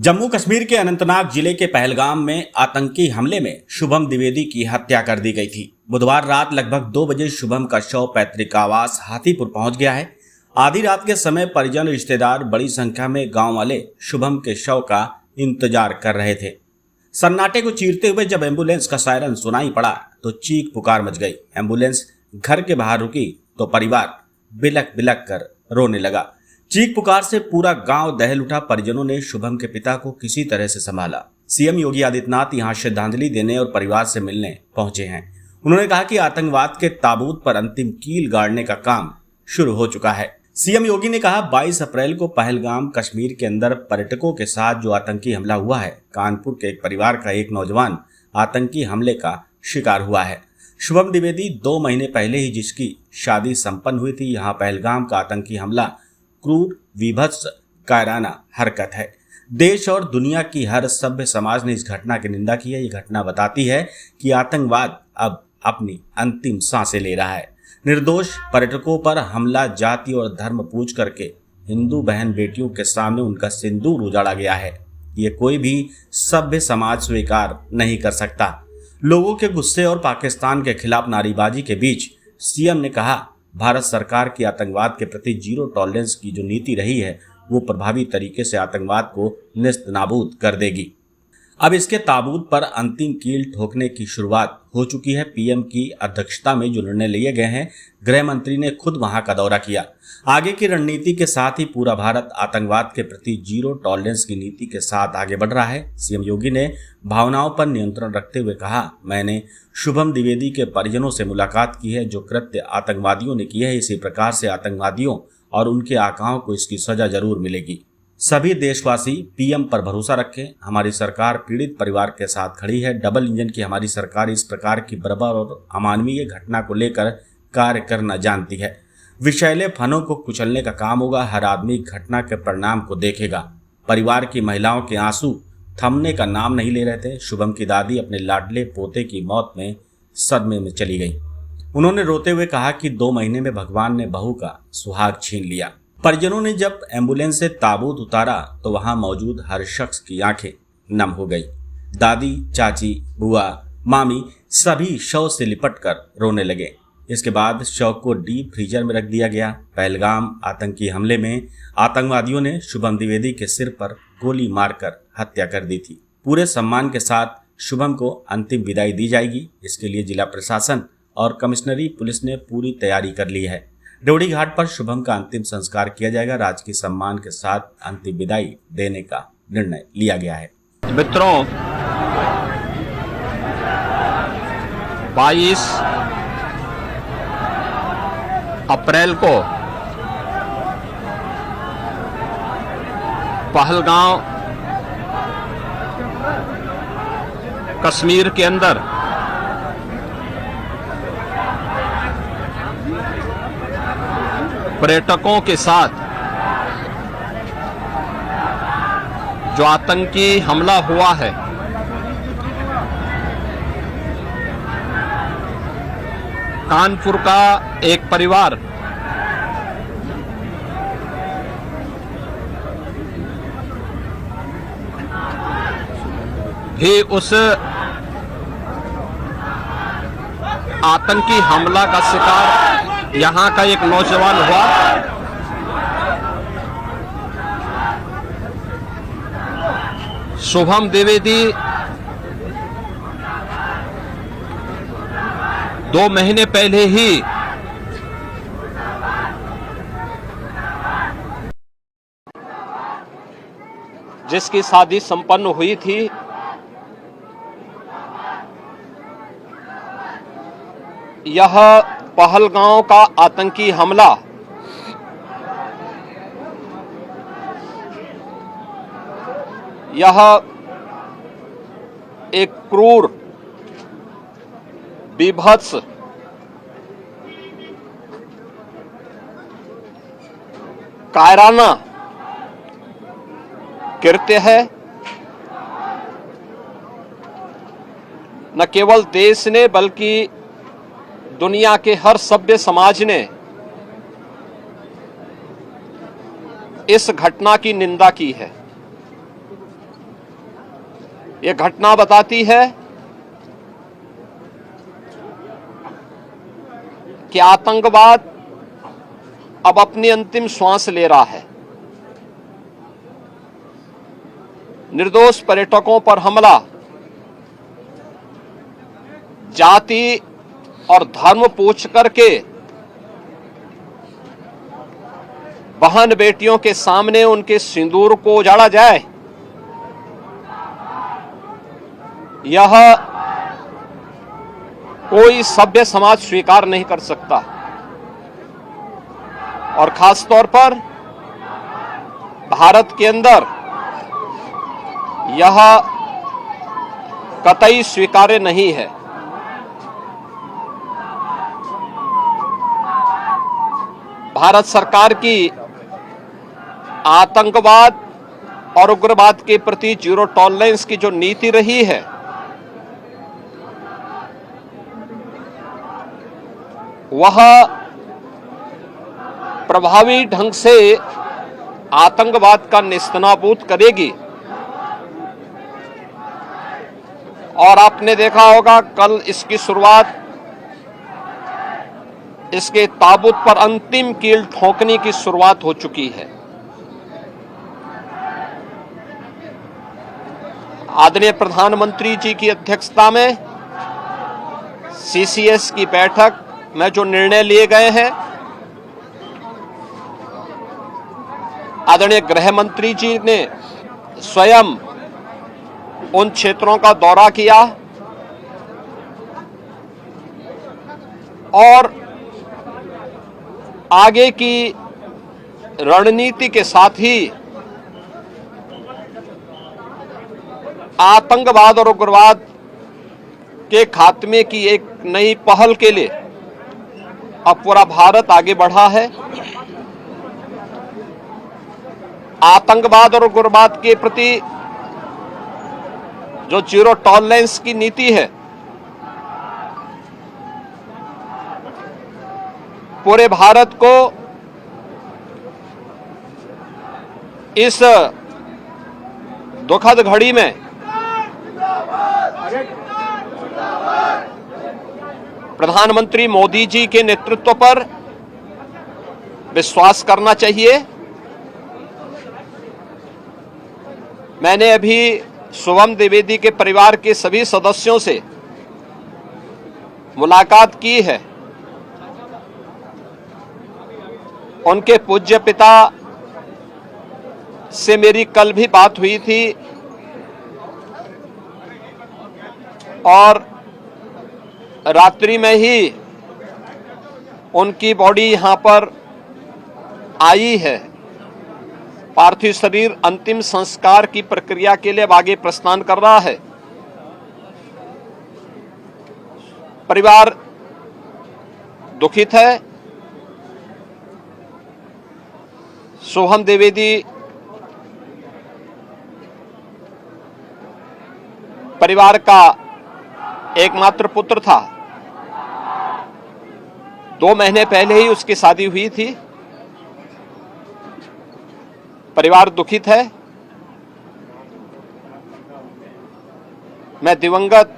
जम्मू कश्मीर के अनंतनाग जिले के पहलगाम में आतंकी हमले में शुभम द्विवेदी की हत्या कर दी गई थी। बुधवार रात लगभग 2 बजे शुभम का शव पैतृक आवास हाथीपुर पहुंच गया है। आधी रात के समय परिजन रिश्तेदार बड़ी संख्या में गांव वाले शुभम के शव का इंतजार कर रहे थे। सन्नाटे को चीरते हुए जब एम्बुलेंस का सायरन सुनाई पड़ा तो चीख पुकार मच गई। एम्बुलेंस घर के बाहर रुकी तो परिवार बिलक बिलक कर रोने लगा। चीख पुकार से पूरा गांव दहल उठा। परिजनों ने शुभम के पिता को किसी तरह से संभाला। सीएम योगी आदित्यनाथ यहां श्रद्धांजलि देने और परिवार से मिलने पहुंचे हैं। उन्होंने कहा कि आतंकवाद के ताबूत पर अंतिम कील गाड़ने का काम शुरू हो चुका है। सीएम योगी ने कहा 22 अप्रैल को पहलगाम कश्मीर के अंदर पर्यटकों के साथ जो आतंकी हमला हुआ है, कानपुर के एक परिवार का एक नौजवान आतंकी हमले का शिकार हुआ है। शुभम द्विवेदी 2 महीने पहले ही जिसकी शादी संपन्न हुई थी, यहाँ पहलगाम का आतंकी हमला क्रूर, विभत्स, कायराना हरकत है। देश और दुनिया की हर सभ्य समाज ने इस घटना की निंदा की है। ये घटना बताती है कि आतंकवाद अब अपनी अंतिम सांसें ले रहा है। निर्दोष पर्यटकों पर हमला जाति और धर्म पूछ करके हिंदू बहन बेटियों के सामने उनका सिंदूर उजाड़ा गया है। ये कोई भी सभ्य समाज स्वीकार नहीं कर सकता। लोगों के गुस्से और पाकिस्तान के खिलाफ नारेबाजी के बीच सीएम ने कहा भारत सरकार की आतंकवाद के प्रति जीरो टॉलरेंस की जो नीति रही है वो प्रभावी तरीके से आतंकवाद को नेस्तनाबूद कर देगी। अब इसके ताबूत पर अंतिम कील ठोकने की शुरुआत हो चुकी है। पीएम की अध्यक्षता में जो निर्णय लिए गए हैं, गृह मंत्री ने खुद वहां का दौरा किया। आगे की रणनीति के साथ ही पूरा भारत आतंकवाद के प्रति जीरो टॉलरेंस की नीति के साथ आगे बढ़ रहा है। सीएम योगी ने भावनाओं पर नियंत्रण रखते हुए कहा, मैंने शुभम द्विवेदी के परिजनों से मुलाकात की है। जो कृत्य आतंकवादियों ने किया है, इसी प्रकार से आतंकवादियों और उनके आकाओं को इसकी सजा जरूर मिलेगी। सभी देशवासी पीएम पर भरोसा रखें। हमारी सरकार पीड़ित परिवार के साथ खड़ी है। डबल इंजन की हमारी सरकार इस प्रकार की बर्बर और अमानवीय घटना को लेकर कार्य करना जानती है। विषैले फनों को कुचलने का काम होगा। हर आदमी घटना के परिणाम को देखेगा। परिवार की महिलाओं के आंसू थमने का नाम नहीं ले रहे थे। शुभम की दादी अपने लाडले पोते की मौत में सदमे में चली गई। उन्होंने रोते हुए कहा कि 2 महीने में भगवान ने बहू का सुहाग छीन लिया। परिजनों ने जब एम्बुलेंस से ताबूत उतारा तो वहां मौजूद हर शख्स की आंखें नम हो गई। दादी, चाची, बुआ, मामी सभी शव से लिपटकर रोने लगे। इसके बाद शव को डीप फ्रीजर में रख दिया गया। पहलगाम आतंकी हमले में आतंकवादियों ने शुभम द्विवेदी के सिर पर गोली मारकर हत्या कर दी थी। पूरे सम्मान के साथ शुभम को अंतिम विदाई दी जाएगी। इसके लिए जिला प्रशासन और कमिश्नरी पुलिस ने पूरी तैयारी कर ली है। ड्योढ़ी घाट पर शुभम का अंतिम संस्कार किया जाएगा। राजकीय सम्मान के साथ अंतिम विदाई देने का निर्णय लिया गया है। मित्रों, 22 अप्रैल को पहलगाम कश्मीर के अंदर पर्यटकों के साथ जो आतंकी हमला हुआ है, कानपुर का एक परिवार भी उस आतंकी हमला का शिकार यहां का एक नौजवान हुआ। शुभम द्विवेदी 2 महीने पहले ही जिसकी शादी संपन्न हुई थी, यह पहलगाम का आतंकी हमला यह एक क्रूर, विभत्स, कायराना कृत्य है। न केवल देश ने बल्कि दुनिया के हर सभ्य समाज ने इस घटना की निंदा की है। ये घटना बताती है कि आतंकवाद अब अपनी अंतिम श्वास ले रहा है। निर्दोष पर्यटकों पर हमला जाति और धर्म पूछ करके बहन बेटियों के सामने उनके सिंदूर को उजाड़ा जाए, यह कोई सभ्य समाज स्वीकार नहीं कर सकता। और खास तौर पर भारत के अंदर यह कतई स्वीकार्य नहीं है। भारत सरकार की आतंकवाद और उग्रवाद के प्रति जीरो टॉलरेंस की जो नीति रही है, वह प्रभावी ढंग से आतंकवाद का नेस्तनाबूद करेगी। और आपने देखा होगा कल इसकी शुरुआत, इसके ताबूत पर अंतिम कील ठोकने की शुरुआत हो चुकी है। आदरणीय प्रधानमंत्री जी की अध्यक्षता में सीसीएस की बैठक में जो निर्णय लिए गए हैं, आदरणीय गृह मंत्री जी ने स्वयं उन क्षेत्रों का दौरा किया और आगे की रणनीति के साथ ही आतंकवाद और उग्रवाद के खात्मे की एक नई पहल के लिए अब पूरा भारत आगे बढ़ा है। आतंकवाद और उग्रवाद के प्रति जो जीरो टॉलरेंस की नीति है, पूरे भारत को इस दुखद घड़ी में प्रधानमंत्री मोदी जी के नेतृत्व पर विश्वास करना चाहिए। मैंने अभी शुभम द्विवेदी के परिवार के सभी सदस्यों से मुलाकात की है। उनके पूज्य पिता से मेरी कल भी बात हुई थी और रात्रि में ही उनकी बॉडी यहां पर आई है। पार्थिव शरीर अंतिम संस्कार की प्रक्रिया के लिए आगे प्रस्थान कर रहा है। परिवार दुखित है। शुभम द्विवेदी परिवार का एकमात्र पुत्र था। 2 महीने पहले ही उसकी शादी हुई थी। परिवार दुखित है। मैं दिवंगत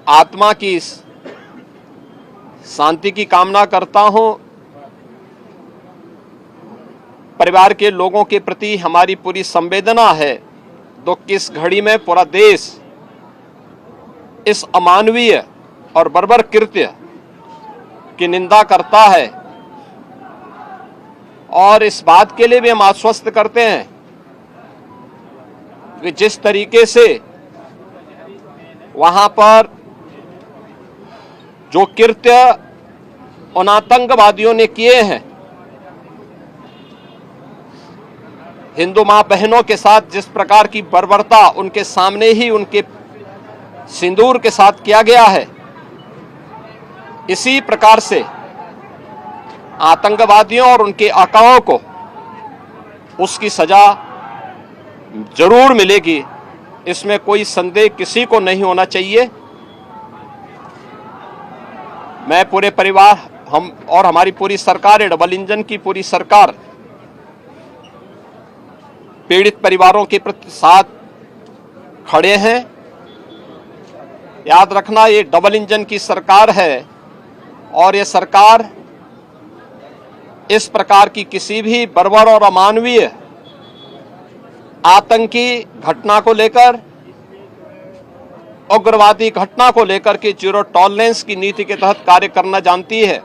आत्मा की शांति की कामना करता हूं। परिवार के लोगों के प्रति हमारी पूरी संवेदना है। दुख की इस घड़ी में पूरा देश इस अमानवीय और बर्बर कृत्य की निंदा करता है और इस बात के लिए भी हम आश्वस्त करते हैं कि जिस तरीके से वहां पर जो कृत्य उन आतंकवादियों ने किए हैं, हिंदू मां बहनों के साथ जिस प्रकार की बर्बरता उनके सामने ही उनके सिंदूर के साथ किया गया है, इसी प्रकार से आतंकवादियों और उनके आकाओं को उसकी सजा जरूर मिलेगी। इसमें कोई संदेह किसी को नहीं होना चाहिए। मैं पूरे परिवार, हम और हमारी पूरी सरकार, डबल इंजन की पूरी सरकार पीड़ित परिवारों के प्रति साथ खड़े हैं। याद रखना, ये डबल इंजन की सरकार है और ये सरकार इस प्रकार की किसी भी बर्बर और अमानवीय आतंकी घटना को लेकर, उग्रवादी घटना को लेकर के जीरो टॉलरेंस की नीति के तहत कार्य करना जानती है।